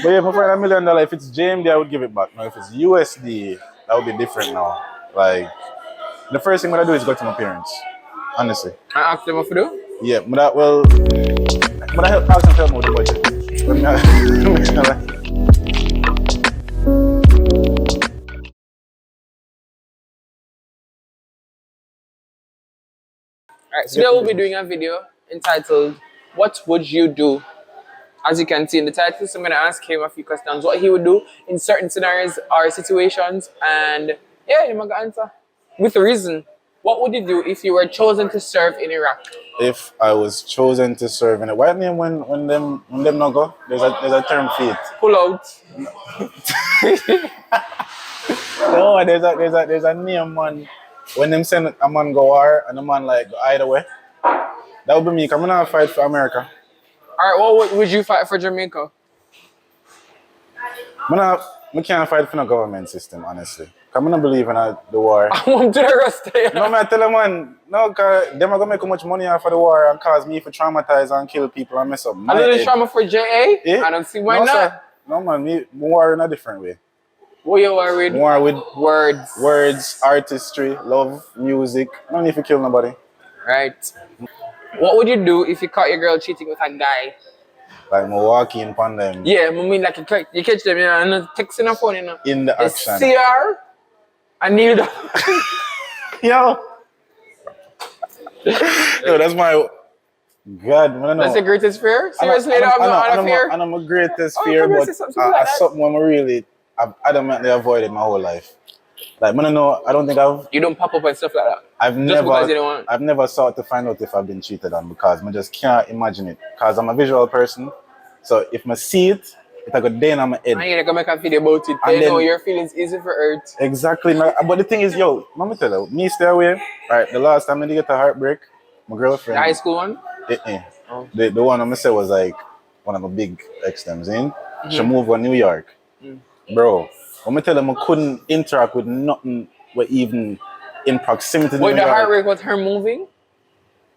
But yeah, if I find $1 million, if it's JMD, I would give it back. Now, if it's USD, that would be different now. Like, the first thing I'm gonna do is go to my parents. Honestly. I asked them what to do? Yeah, but that will. But I help ask them to help me with the budget. Alright, so today we'll be doing a video entitled What Would You Do? As you can see in the title, so I'm going to ask him a few questions, what he would do in certain scenarios or situations, and yeah, he's going to answer with a reason. What would you do if you were chosen to serve in Iraq? If I was chosen to serve in it, what name when them not go? There's a term for it. Pull out. No, there's a name, man. When them send a man go war and a man like go either way, that would be me. Come on, I'll fight for America. Alright, what would you fight for Jamaica? I can't fight for the government system, honestly. Come on, I believe in the war. I want to the rest of you. No, man, I tell them, man, no, because them are going to make much money off of the war and cause me to traumatize and kill people and mess up my I do the head. trauma for JA? Eh? I don't see why No, not. sir. No, man, me war in a different way. What you worried? War with Words. artistry, love, music. No need to kill nobody. Right. What would you do if you caught your girl cheating with a guy? Like, I'm walking upon them Yeah, I mean, like you catch them, you know, and texting her phone, you know. in the You action. see her, and kneel down. Yo, that's my God. I don't know. That's the greatest fear? Seriously, you don't have no other fear? And I'm a greatest Oh, fear, come here, but say something like that. something I've adamantly avoided my whole life. Like, I don't think You don't pop up and stuff like that. Just because you don't want. I've never sought to find out if I've been cheated on because I just can't imagine it. Because I'm a visual person. So if I see it, I go down on my head. And you're gonna make a video about it. And You know then- your feelings easy for hurt. Exactly. But the thing is, yo, let me tell you, me stay away. Right, the last time I did get a heartbreak, my girlfriend. The high school one? Oh. The one I'm say was like one of my big ex-tems in. She moved to New York. Bro, when I tell them I couldn't interact with nothing even in proximity to Wait, New the York. heartbreak was her moving?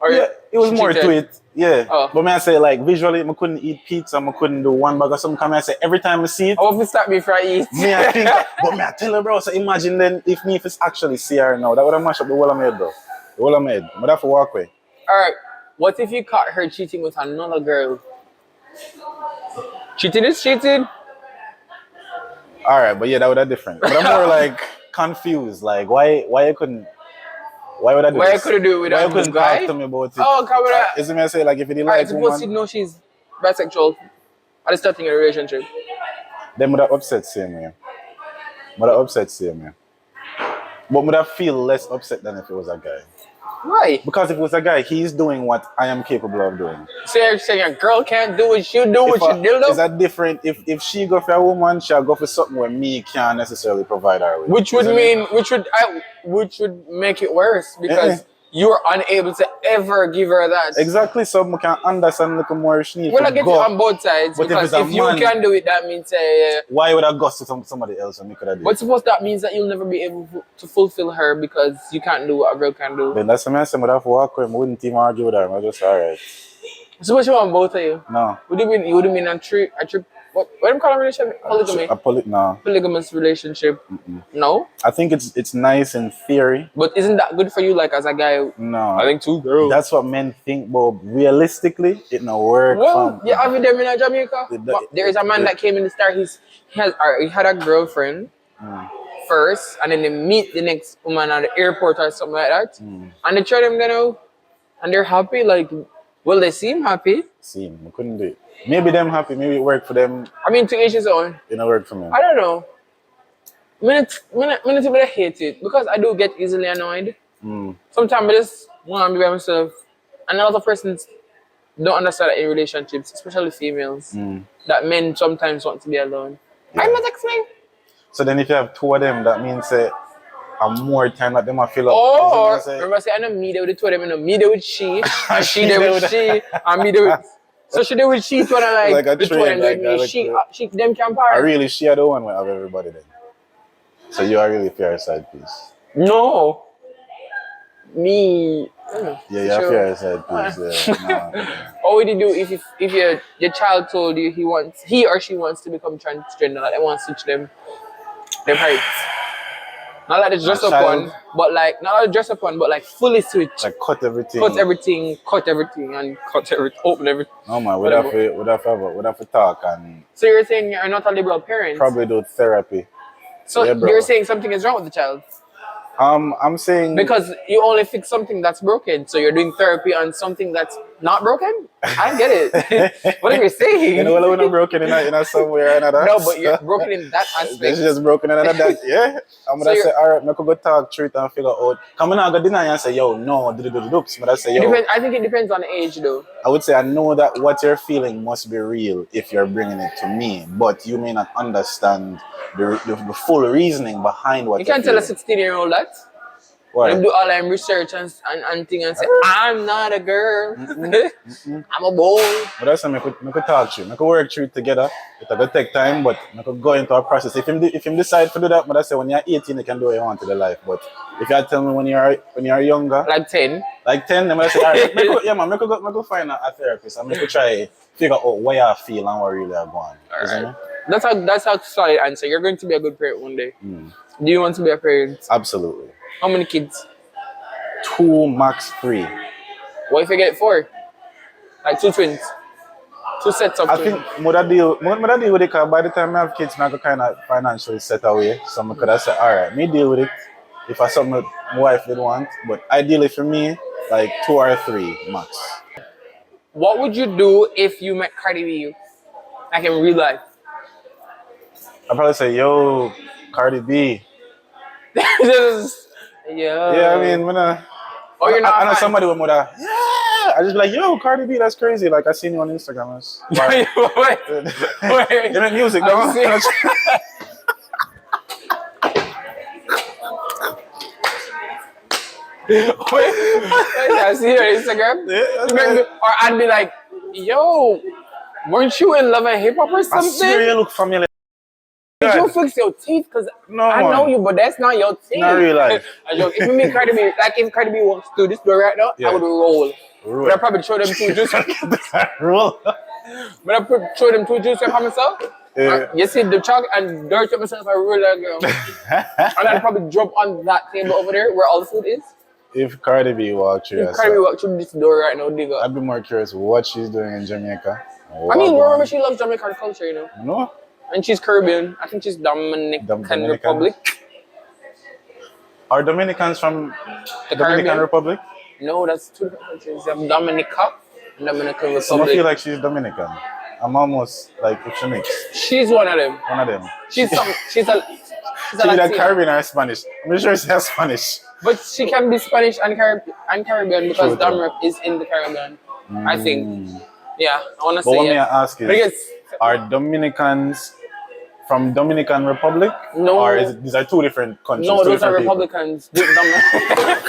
Or Yeah, it was she more cheated? to it. Yeah. Oh. But I say like visually I couldn't eat pizza, I couldn't do one bag or something. I say every time I see it, Oh, if you stop me for eat. me I think but me I tell her, bro, so imagine then if it's actually see her now, that would have mashed up the whole of my head, bro. The whole of my head. But I have to walk away. Alright, what if you caught her cheating with another girl? Cheating is cheating. Alright, but yeah, that would have different. But I'm more like confused. Like why you couldn't why would I do Why this? you couldn't do it with Why a you couldn't guy? talk to me about it? Oh, come on. Is it me I say like if you didn't Alright, like suppose you woman, know she's bisexual at the starting of a relationship. then would have upset same way. Would have upset same way. But would I feel less upset than if it was a guy? Why? Because if it was a guy, he's doing what I am capable of doing. So you're saying a girl can't do what you do, what you do? Is that different? If she go for a woman, she'll go for something where me can't necessarily provide her with. Which would Isn't it? mean, which would make it worse because you're unable to ever give her that. Exactly, so I can understand a little more. She need Well, to I get go. it on both sides But if because it's a if you man- can do it, that means Why would I go to somebody else when me could have done? but suppose that means that you'll never be able to fulfill her because you can't do what a girl can do. Then that's the man saying, I have to walk away. I wouldn't even argue with her. I'm just alright. Suppose you want both of you. No. Would you mean a trip? What do you call a relationship? Polygamy. No. Polygamous relationship. No, I think it's nice in theory. but isn't that good for you? Like as a guy, No. I think two girls. That's what men think, but realistically, it no work. Well, yeah, have you them in Jamaica? There is a man the- that came in the start. He had a girlfriend first, and then they meet the next woman at the airport or something like that, and they try them then out, and they're happy. Like, well, they seem happy. See, I couldn't do it. Maybe them happy, maybe it worked for them. I mean, to each his own. It don't work for me. I don't know. I hate it because I do get easily annoyed. Sometimes I just want to be by myself, and a lot of persons don't understand that in relationships, especially females, that men sometimes want to be alone. Yeah. I'm not texting. So then if you have two of them, that means I'm more time that them I feel up. Or Is it what I say? remember, say I don't meet there with the two of them, I don't meet there with she, and she there with she, and me there with. So she there with she, so I Like a the two of them train, like with that, me. like She, that. she, them can I part. really share the one of everybody then. So you are really fair side piece. No. Me, Yeah, yeah, fair side, please. Yeah, nah. What would you do if your child told you he or she wants to become transgender, like they want to switch them heights? Not like the dress up child. one, but like not like the dress up one, but like fully switch. Like cut everything. Cut everything, and open everything. No man, we'd have to talk and So you're saying you're not a liberal parent? probably do therapy. So Yeah, bro. you're saying something is wrong with the child? I'm saying Because you only fix something that's broken, so you're doing therapy on something that's not broken? I get it. What are you saying? you know, we're not broken in a somewhere or another. No, but you're broken in that It's aspect. just broken in another. Yeah, I'm gonna So say, all right, I could go talk through it and figure out. Come on, I go deny and say, yo, no, do. But I say, yo, I think it depends on the age, though. I would say I know that what you're feeling must be real if you're bringing it to me, but you may not understand the full reasoning behind what You can't tell a 16-year-old that. Why? Them do all them research and thing and say, I'm not a girl. I'm a boy. But that's why I could talk to you. I could work through it together. It'll take time, but I could go into a process. If him decide to do that, but I say when you're 18, you can do what you want to the life. But if you tell me when you're younger, Like 10. like 10, then I say, all right, I could find a therapist and I could try figure out what you feel and what really are going. Alright. That's how solid answer. You're going to be a good parent one day. Do you want to be a parent? Absolutely. How many kids? 2, max 3. What if you get 4? Like 2 twins? 2 sets of I twins. think mother deal with it because by the time I have kids, I could kind of financially set away. So I could have said, all right, me deal with it if I something my wife did want. But ideally for me, like 2 or 3 max. What would you do if you met Cardi B? Like in real life? I'd probably say, yo, Cardi B. Yeah, I mean, or you're not I know a fan. somebody with mother, yeah. I just be like, yo, Cardi B, that's crazy. Like, I seen you on Instagram. Wait. You make music, I no? I see your Instagram. Yeah, Or I'd be like, yo, weren't you in Love and Hip Hop or I something? swear you look familiar. Did you fix your teeth? Because No, I know man. you, but that's not your teeth. Not real life. I joke. If you meet Cardi B, like if Cardi B walks through this door right now, Yeah. I would roll. Roll. But I probably throw them 2 juice. Roll. But I throw them 2 juice by myself. Yeah. You see the chalk and dirt with myself, I roll that girl. And I'd probably drop on that table over there where all the food is. If Cardi B walked through, If Cardi B walked through this door right now, dig up. I'd be more curious what she's doing in Jamaica. I mean, remember she loves Jamaican culture, you know. No? And she's Caribbean. I think she's Dominican Dominican? Republic. Are Dominicans from The Dominican Caribbean? Republic? No, that's 2 different countries. You have Dominica and Dominican So I Republic. feel like she's Dominican. I'm almost like if she mix. She's one of them. One of them. She's a She's either Latina. Caribbean or Spanish. I'm sure she has Spanish. But she can be Spanish and Caribbean because True, true. Dominic is in the Caribbean. I think. Yeah, I want to But say what may yeah. I ask Because is, are Dominicans from Dominican Republic? No. Or these are 2 different countries? no, 2 those are different people? Republicans. Dominic.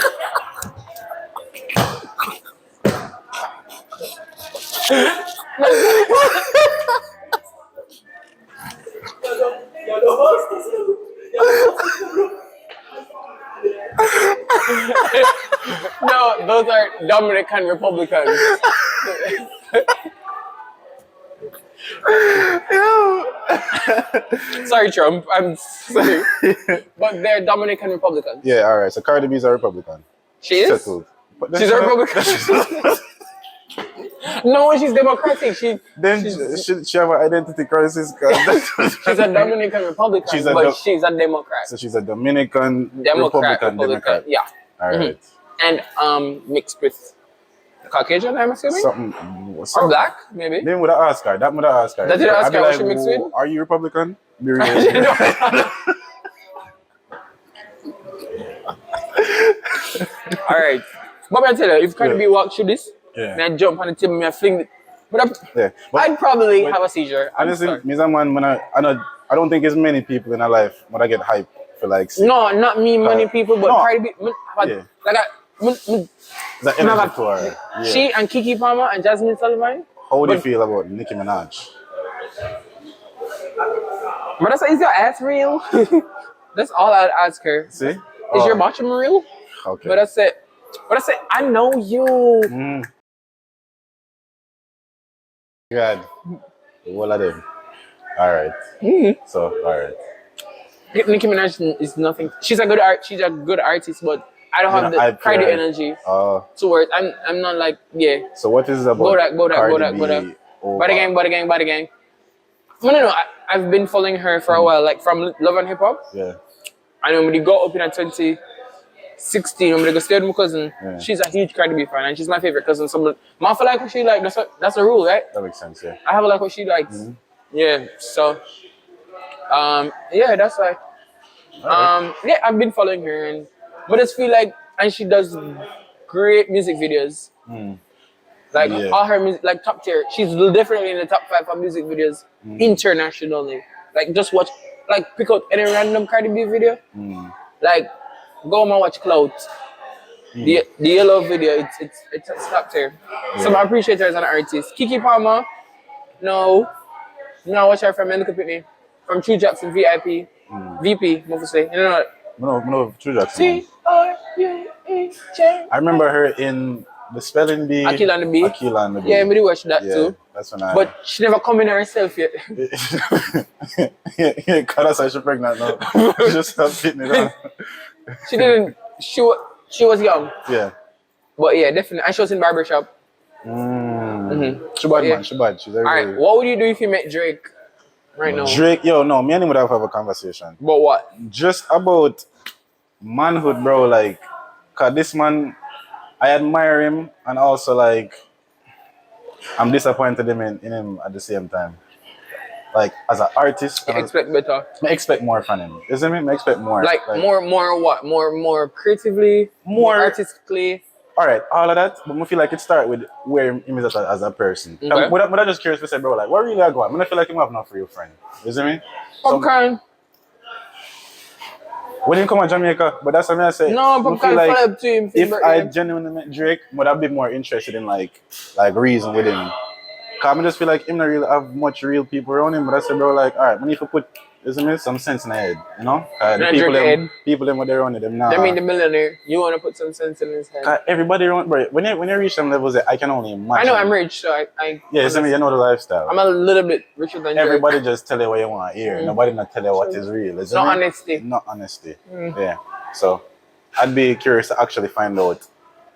No, those are Dominican Republicans. Sorry, Trump. I'm sorry. But they're Dominican Republicans. Yeah, all right. So Cardi B is a Republican. She is? Settled. But She's a Republican. No, she's Democratic. She have an identity crisis. 'Cause she's a Dominican Republican, She's she's a Democrat. so she's a Dominican Democrat. Republican Democrat. Yeah. All right. And mixed with Caucasian, I'm assuming? Or black, maybe? Then would I ask her? That would I ask her. That did I ask I'd be her what she mixed with? Are you Republican? Be real. Alright. But I tell you, if Cardi B walked through this, Yeah. then I jump on the table and I fling it. But Yeah. But I'd probably but have a seizure. I'm honestly, sorry. me as a man, when I don't think there's many people in our life when I get hype for like No, not me, many people, but no. Cardi B. Yeah. Like the energy to her. Yeah. she and Kiki Palmer and Jasmine Sullivan. How do you feel about Nicki Minaj? But that's is your ass real? That's all I'd ask her. See? Is your bottom real? Okay. But that's it. But I say, I know you. Mm. God, the whole of them. All right. So, all right. Nicki Minaj is nothing. She's a good artist, but I don't You have know, the I Cardi pure. energy Uh, towards. I'm not like yeah. so what is it Go about that, go that, go Cardi that, go that. B over? Body gang, body gang, body gang. No. I've been following her for a while, like from Love and Hip Hop. Yeah. And when we got up in 2016, when we go stay with my cousin, Yeah. she's a huge Cardi B fan, and she's my favorite cousin. So, I feel like what she like. That's a rule, right? That makes sense. Yeah. I have like what she likes. Yeah. So, yeah, that's why. Yeah, I've been following her, but I just feel like, and she does great music videos. Like Yeah. all her music, like top tier. She's definitely in the top 5 for music videos internationally. Like just watch, like pick out any random Cardi B video. Like go and watch Clout. The yellow video, it's top tier. So I appreciate her as an artist. Kiki Palmer, no, watch her from Look at me, from True Jackson VIP, VP, mostly. You know what? No, True Jackson. C-R-U-E-J. I remember her in the spelling bee. Akil and the Bee. Akil and the Bee. Yeah, I watch that Yeah, too. that's when I. But she never come in herself yet. yeah, cause that's she's pregnant now. She just stopped hitting it on. She didn't. She was young. Yeah. But yeah, definitely. And she was in barbershop. She bad, Yeah. man. She bad. She's All right. everywhere. What would you do if you met Drake right now? Drake, yo, no, me and him would have a conversation. But what? Just about manhood, bro. Like, cause this man, I admire him, and also like, I'm disappointed in him at the same time. Like, as an artist, You expect better. I expect more from him. Isn't it? I expect more. Like more what? More creatively, more artistically. All right, all of that, but I feel like it start with where him is as a person. Okay. But I'm just curious to say, bro, like, what really I go? I feel like him have enough real friend. You see me? Popcorn. When he come to Jamaica, but that's what I say. No, I Popcorn feel like follow up to him. if I genuinely met Drake, would I be more interested in like reason with him? Cause I just feel like him not really have much real people around him. But I said, bro, like, all right, we need to put, isn't it, some sense in the head, you know? The people them what they're around them now. I mean, the millionaire. You want to put some sense in his head. Everybody around, bro. When you reach them levels, I can only imagine. I know I'm rich, so I yeah, you know the lifestyle. I'm a little bit richer than Everybody just tell you what you want to hear. Nobody not tell you what is real. Isn't Not it? honesty. Not honesty. Yeah. So I'd be curious to actually find out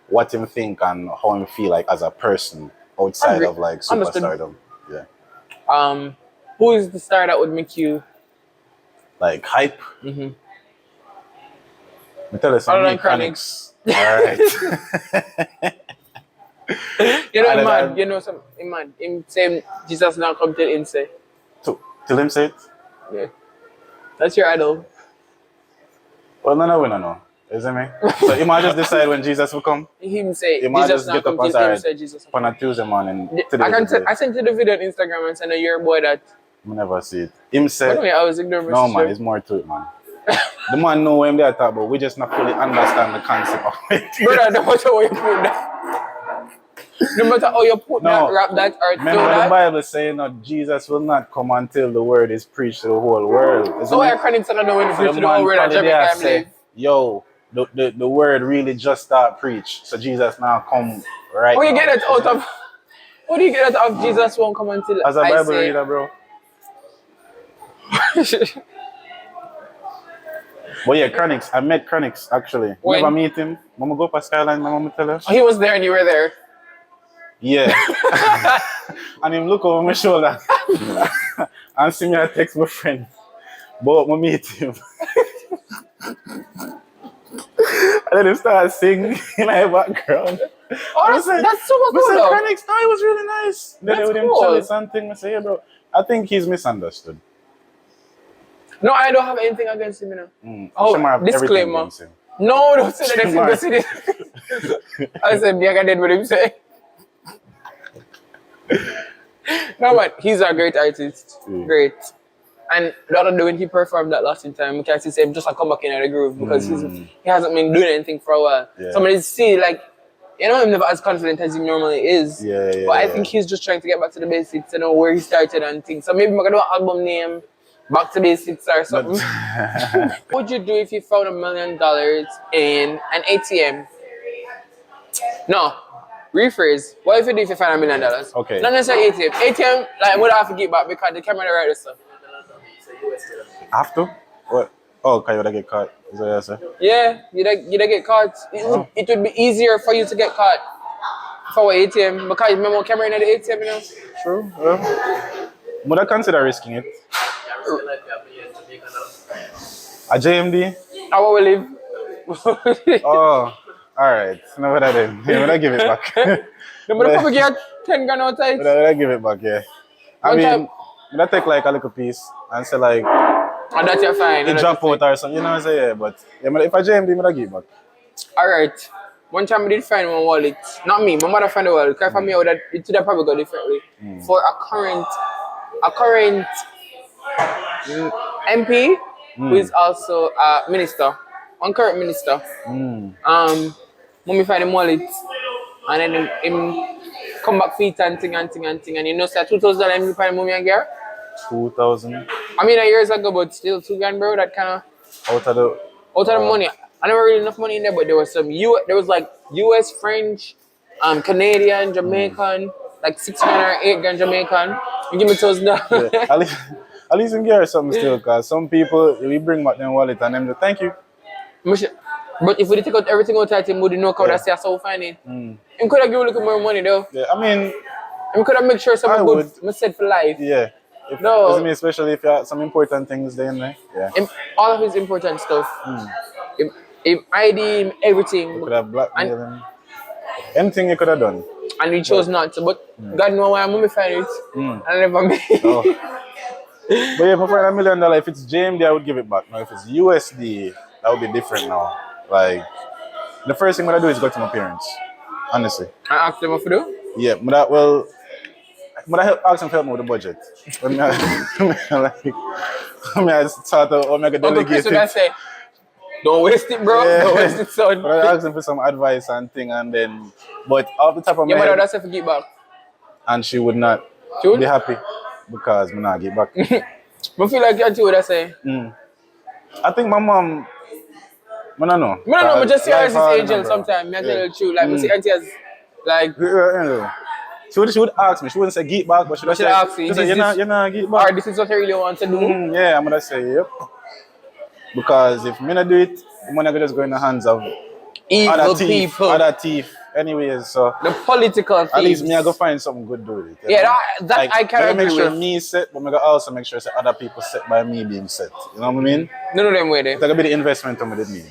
what him think and how him feel like as a person outside of like superstardom. Yeah. Who is the star that would make you like hype? Mm-hmm. Me tell you Other than something. Chronixx. Alright. You know, Other man. than- You know, some man. Him saying Jesus now come till him say, Till him say it? yeah, that's your idol. Well, no, we don't know. Isn't me? So you might just decide when Jesus will come. Him say You might Jesus just now get come up and till him start say Jesus. on a Tuesday morning. I sent you the video on Instagram and said, "No, you're a boy that." I never see it. Him say, By the way, I was ignorant. no man, there's more to it, man. The man know what they talk about. We just not fully understand the concept of it. Brother, no matter how you put that, no matter how you put that, rap that, or throw Remember the that. Bible saying that Jesus will not come until the word is preached to the whole world. Isn't So it? I can't tell no when you So preach the the whole man word and probably there Jamaica say, believe. yo, the word really just start preach. So Jesus now come right Where you now. get that out of? Where do you get that out of? Jesus won't come until As a I Bible say. reader, bro. But yeah, Chronixx. I met Chronixx actually. When? Never meet him. Mama go for Skyline, my mama tell her. He was there and you were there. Yeah. And him look over my shoulder and see me I text my friend. But I meet him. And then him start singing in my background. Oh, that's super cool though. Chronixx, no, it was really nice. Then That's with him cool. chalice and thing, I say, yeah, bro. I think he's misunderstood. No, I don't have anything against him, you know. Oh, Shema have everything disclaimer. against him. No, don't say that. Shema. Don't say that. I said, Bianca did what him say. No, man, he's a great artist. Great. And the other day when he performed that last time, we can see him just like come back in the groove because he hasn't been doing anything for a while. Yeah. Somebody see like, you know, him never as confident as he normally is. Yeah. But I think he's just trying to get back to the basics, you know, where he started and things. So maybe I'm gonna do an album name, Back to Basics or something. What would you do if you found $1 million in an ATM No. Rephrase. What if you do if you find $1 million? Okay. Not necessarily ATM. ATM, like, would have to give back because the camera right this stuff. Have to? What? Oh, can you get caught? Is that what you say? Yeah, you'd get caught. It would be easier for you to get caught for ATM because remember camera in the ATM, you know? True. Would I consider risking it? A JMD? I will live. Oh, alright. No, what I did. Yeah, when I give it back. No, but probably get 10 gun outside. When I give it back, yeah. I One mean, time- when I take like a little piece and say like, And that's your fine. it drop out or something, you know what I'm saying? Yeah, but yeah, if I JMD, I give it back. Alright. One time I did find one wallet. Not me, my mother found the wallet. Because for me, it would have probably go differently. For a current MP who is also a minister. One current minister. Mommy find him wallet. And then him come back feet and thing. And you know, say $2,000 him find mommy and girl. 2,000 I mean, years ago, but still $2,000, bro. That kind of out of the. out of the money. I never really enough money in there, but there was some there was like US, French, Canadian, Jamaican, like 6 grand or 8 grand Jamaican. You give me $1,000. Yeah, at least in gear something still, cause some people we bring back them wallet and them thank you. But if we take out everything out of him, would know how Yeah. that's say so fine it. Him could have given a little more money though. Yeah, I mean, Him could have make sure I something good would. set for life. yeah. No. Isn't it, especially if you have some important things there in there. Yeah. All of his important stuff. Him ID, him everything. You could have blackmailed him. Anything you could have done. And he chose not to. But God know why I'm mummified it. And I never made Oh. But yeah, for $1 million, if it's JMD, I would give it back. Now, if it's USD, that would be different now. Like, the first thing I'm gonna do is go to my parents. Honestly. I asked them what to do. Yeah, but I ask them to help me with the budget. When I start to Uncle Chris delegate would I it. say, don't waste it, bro. Yeah. Don't waste it, son. But I ask them for some advice and thing, and then, but off the top of my Your mother head, does have to get back. and she would not She would? be happy because I'm not get back. I feel like your auntie would I say. I think my mom, I don't know. I don't know, but just see her as Life this hard, angel bro. sometimes. I tell Yeah. you the truth. Like, we see auntie as, like, Yeah. She would ask me. She wouldn't say get back, but she would She say, ask you, she say, is you're not get or back. this is what you really want to do. Yeah, I'm gonna say yep. Because if me not do it, the money gonna just go in the hands of Evil other thief. Anyways, so The political things. at least me I go find something good to do with it. you Yeah, know? that I I can gotta agree make sure with. me set, but I gotta also make sure that other people set by me being set. You know what I mean? None of them way there. It's like a bit of investment on with me.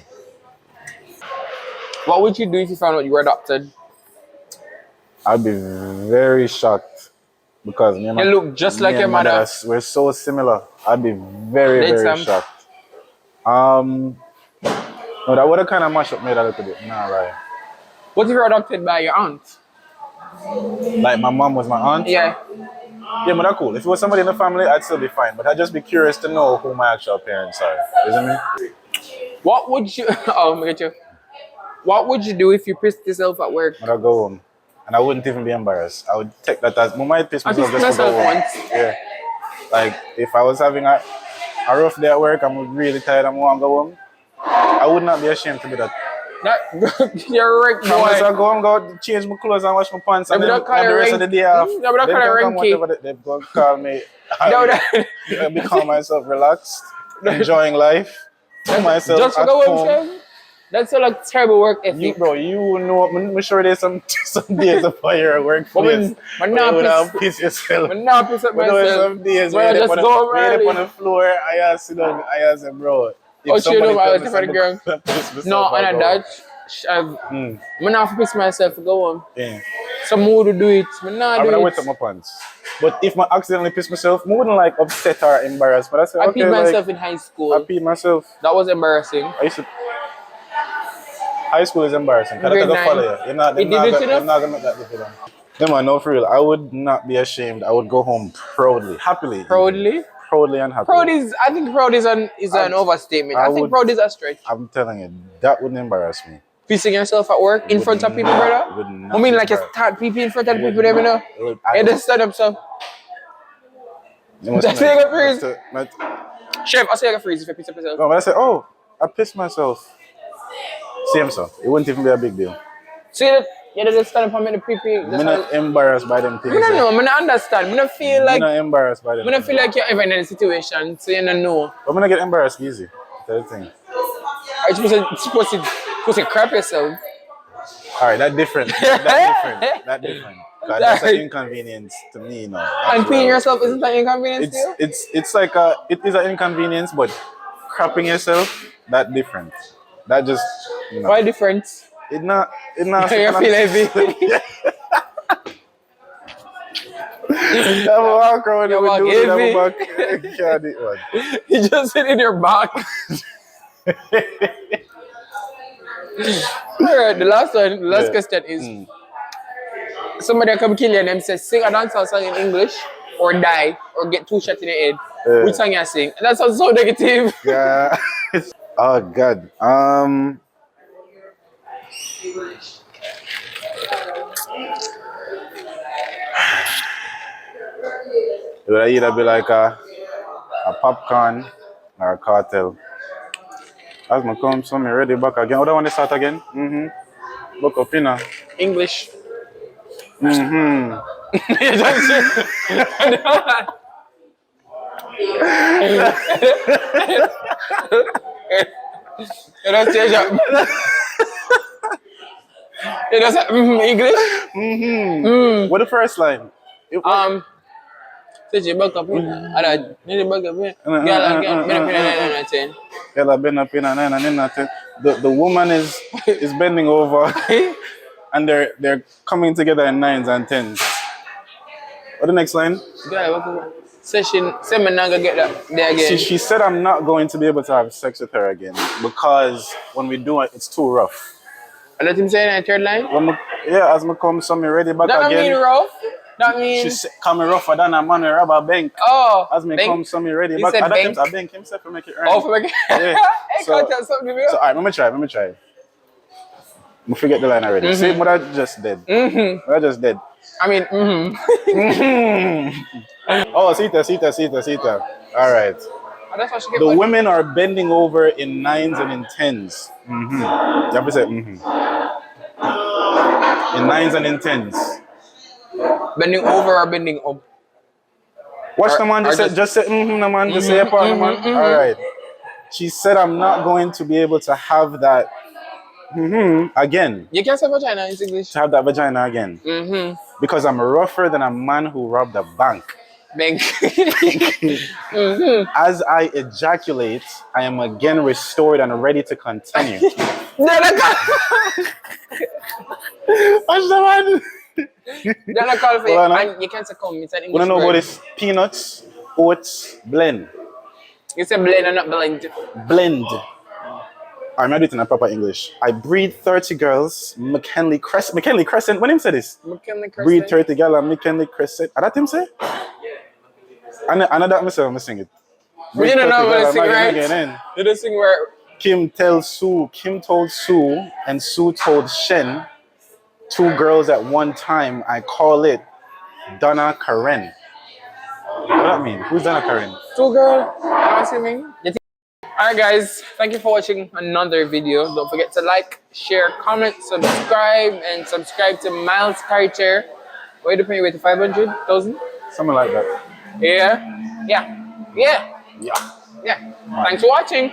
What would you do if you found out you were adopted? I'd be very shocked because me and You look just like me your and my mother. dad, we're so similar. I'd be very, Dead very Sam. shocked. No, that would have kind of mashed up me a little bit. Nah, right. What if you're adopted by your aunt? Like my mom was my aunt. Yeah. Yeah, but that's cool. If it was somebody in the family, I'd still be fine. But I'd just be curious to know who my actual parents are. Isn't it? What would you? Oh, look at you. What would you do if you pissed yourself at work? But I'd go home. And I wouldn't even be embarrassed. I would take that as I might piss I myself pissed just to go myself home. once. Yeah. Like if I was having a rough day at work, I'm really tired, I want to go home. I would not be ashamed to do that. That you're right, No, once I boy. go home, go change my clothes and wash my pants, and Yeah, then but don't have the call it rest of the day off. Yeah, but don't They call it can come ranky. whatever they go call me. No, that- I become myself relaxed, enjoying life, to myself Just at to go home. home. That's a like terrible work You, ethic. bro, you know, I'm sure there's some days of fire at workplace. But where now you would have piss- piss yourself. But now I piss up But there were myself. some days Well, where I you're just up go on early. the floor, I asked, I asked him, bro. Oh, she know about it for the girl. girl. No, and that I'm not piss myself to go home. Yeah. Some mood to do it. I'm not I'm do gonna it. wet up my pants. But if I accidentally piss myself, I wouldn't like upset or embarrassed. But I said, I okay, peed myself like, in high I school. peed myself. That was embarrassing. I used to. High school is embarrassing. Cause Grade I follow nine. you. You're not. They're You not, did it gonna, they're enough? not gonna make that difficult. No man, no for real. I would not be ashamed. I would go home proudly, happily, Proudly. proudly and happily. Proud is, I think proud is an overstatement. I think would- proud is a stretch. I'm telling you, that wouldn't embarrass me. Pissing yourself at work in front of people, brother. Would not I mean, like you embarrass- start people in front of Would people, them, you know. not- it would- I Yeah, don't- just stand up, so. it must That's not- like a freeze. but- Chef, I'll say like a freeze if you piss up yourself. No, but I said, oh, I pissed myself. Same so. It wouldn't even be a big deal. See, Yeah, they just stand up and make the pee-pee. I'm not embarrassed by them things. I don't know, I don't understand. I don't feel I'm like not embarrassed by them. I don't feel like you're ever in a situation, so you don't know. I'm gonna get embarrassed easy. That's the thing. Are you supposed to crap yourself? Alright, that different. That different. That different. 'Cause that's an inconvenience to me, you know. And as peeing well. yourself isn't an inconvenience to you? It's like it is an inconvenience, but crapping yourself, that different. That just Why difference? it not You feel heavy. I'm a walk around You with walk dude, I'm heavy. a walk- can't do it, man. You just sit in your back. Alright, the last Yeah. question is somebody come kill you and them say sing a dancehall song in English or die or get 2 shots in the head. Which song you sing? And that sounds so negative. Yeah. Oh God. It would either be like a popcorn or a cartel. As my come, so me ready back again. What do I want to start again? Look up in English. Mm-hmm. You just- You don't change up. You don't say English. What the first line? Say you back up here. Ada, ni back up here. Girl, again. Ella been up in and nothing. The woman is bending over and they're coming together in 9s and 10s. What the next line? Girl, back up. Say me not gonna get that there again. She said I'm not going to be able to have sex with her again because when we do it, it's too rough. And let him say in the third line. As me come, so me ready back That again. mean rough. That She means said, come me rougher than a man with rubber bank. oh. As me bank? come, so me ready He back. said Other bank. times I bank himself to make it earn. Oh, for making. Yeah. Hey, can't tell something to me. So alright, let me try. I forget the line already. See what I just did. What I just did. I mean, Oh, Sita. Alright. Oh, that's what she get. The women are bending over in 9s and in 10s. You have to say in 9s and in 10s. Bending over or bending up? Watch the man or just say the man just say a part the man. Alright. She said I'm not going to be able to have that again. You can't say vagina in English. To have that vagina again. Because I'm rougher than a man who robbed a bank. Bank. As I ejaculate, I am again restored and ready to continue. Then Watch the man. I call for you. Well, And you can't say come. It's an English Wanna know word. about this? Peanuts, oats, blend. You say blend and not blend. Blend. I'm not doing it in a proper English. I breed 30 girls, McKinley Crescent. When him say this? McKinley Breed Crescent. 30 girls, McKinley Crescent. Are that him say? And that myself, I'm sing it. We didn't know what to sing, right? Again. You don't sing where. Kim told Sue, and Sue told Shen, 2 girls at one time. I call it Donna Karen. What that mean? Who's Donna Karen? 2 girl. I'm assuming. Alright guys, thank you for watching another video. Don't forget to like, share, comment, subscribe, and subscribe to Miles Carrier. Where are you putting your way to 500,000? Something like that. Yeah. Thanks for watching.